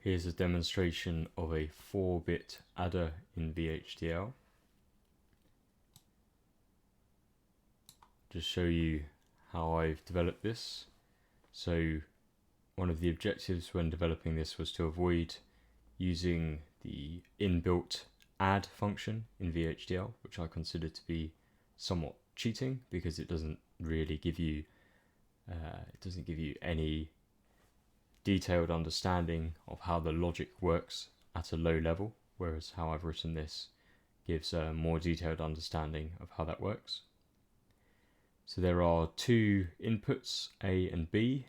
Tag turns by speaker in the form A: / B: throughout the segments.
A: Here's a demonstration of a 4-bit adder in VHDL. Just show you how I've developed this. So one of the objectives when developing this was to avoid using the inbuilt add function in VHDL, which I consider to be somewhat cheating because it doesn't really give you any detailed understanding of how the logic works at a low level, whereas how I've written this gives a more detailed understanding of how that works. So there are two inputs, A and B.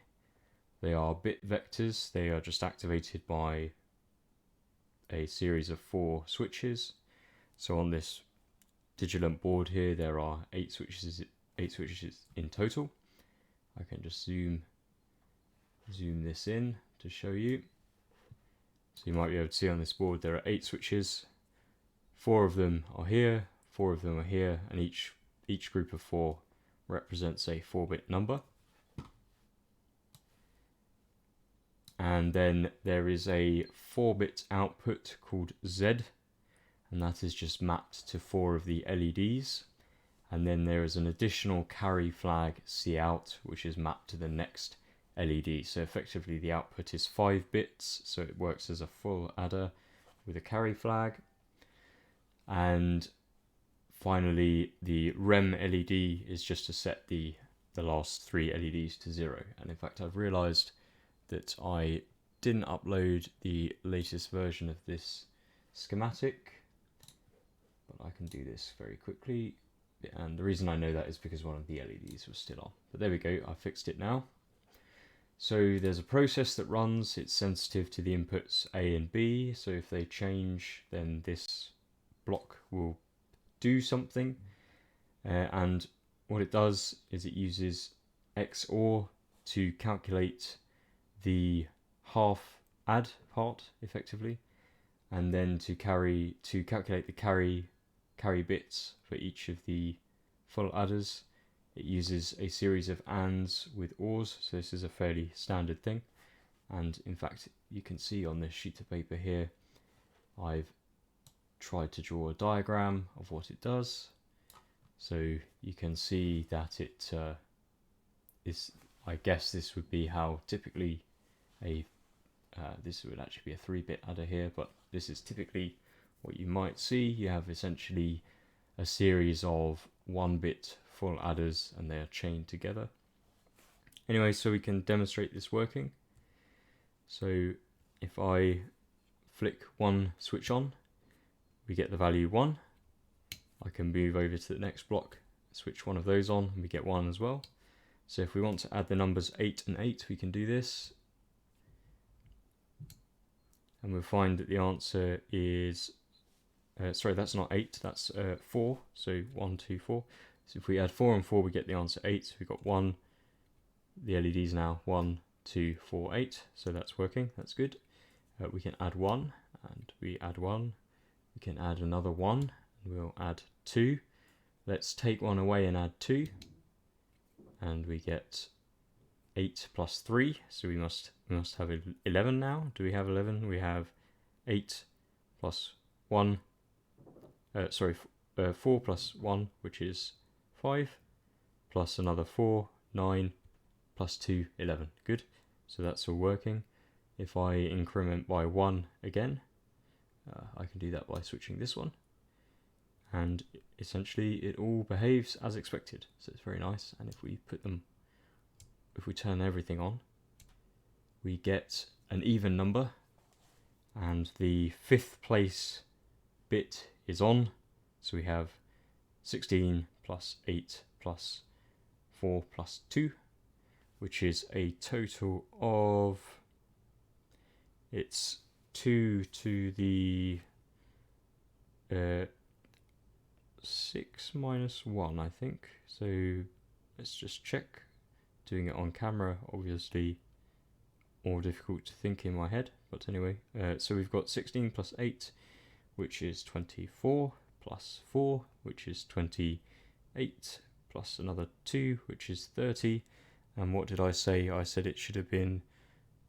A: They are bit vectors. They are just activated by a series of 4 switches. So on this Digilant board here, there are 8 switches in total. I can just zoom this in to show you. So you might be able to see on this board there are 8 switches. 4 of them are here, 4 of them are here, and each group of 4 represents a 4-bit number. And then there is a 4-bit output called Z, and that is just mapped to 4 of the LEDs. And then there is an additional carry flag Cout, which is mapped to the next LED. So effectively the output is 5 bits, so it works as a full adder with a carry flag. And finally the REM LED is just to set the last 3 LEDs to 0. And in fact I've realized that I didn't upload the latest version of this schematic, but I can do this very quickly. And the reason I know that is because one of the LEDs was still on. But there we go, I fixed it now. So there's a process that runs, it's sensitive to the inputs A and B, so if they change then this block will do something. And what it does is it uses XOR to calculate the half add part effectively, and then to calculate the carry bits for each of the full adders. It uses a series of ANDs with ORs, so this is a fairly standard thing. And in fact you can see on this sheet of paper here I've tried to draw a diagram of what it does. So you can see that it is, I guess this would be how typically this would actually be a 3-bit adder here, but this is typically what you might see. You have essentially a series of 1-bit full adders and they are chained together. Anyway, so we can demonstrate this working. So if I flick one switch on, we get the value 1. I can move over to the next block, switch one of those on, and we get 1 as well. So if we want to add the numbers 8 and 8, we can do this. And we'll find that the answer is, sorry, that's not 8, that's 4. So 1, 2, 4. So if we add 4 and 4, we get the answer 8. So we've got 1, the LEDs now, 1, 2, 4, 8. So that's working, that's good. We can add 1, and we add 1. We can add another 1, and we'll add 2. Let's take 1 away and add 2. And we get 8 plus 3, so we must have 11 now. Do we have 11? We have 8 plus 1, 4 plus 1, which is 5, plus another 4, 9, plus 2, 11. Good, so that's all working. If I increment by 1 again, I can do that by switching this one. And essentially it all behaves as expected, so it's very nice. And if we turn everything on, we get an even number, and the 5th place bit is on, so we have 16 plus 8 plus 4 plus 2, which is a total of, it's 2 to the 6 minus 1, I think. So let's just check. Doing it on camera, obviously more difficult to think in my head, but anyway, so we've got 16 plus 8, which is 24, plus 4, which is 28, plus another 2, which is 30. And what did I say? I said it should have been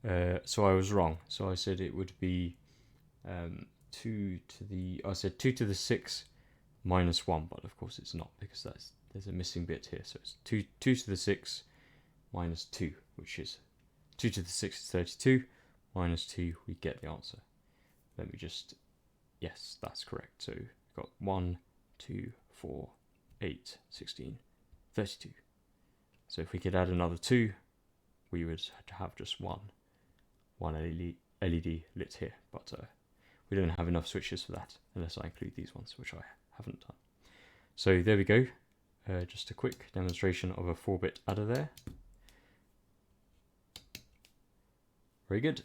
A: So I was wrong. So I said it would be 2 to the... I said 2 to the 6 minus 1, but of course it's not, because there's a missing bit here. So it's 2 to the 6 minus 2, which is 2 to the 6 is 32, minus 2, we get the answer. Let me just... Yes, that's correct. So we've got 1, 2, 4, 8, 16, 32. So if we could add another 2, we would have just one LED lit here, but we don't have enough switches for that, unless I include these ones, which I haven't done. So there we go, just a quick demonstration of a 4-bit adder there. Very good.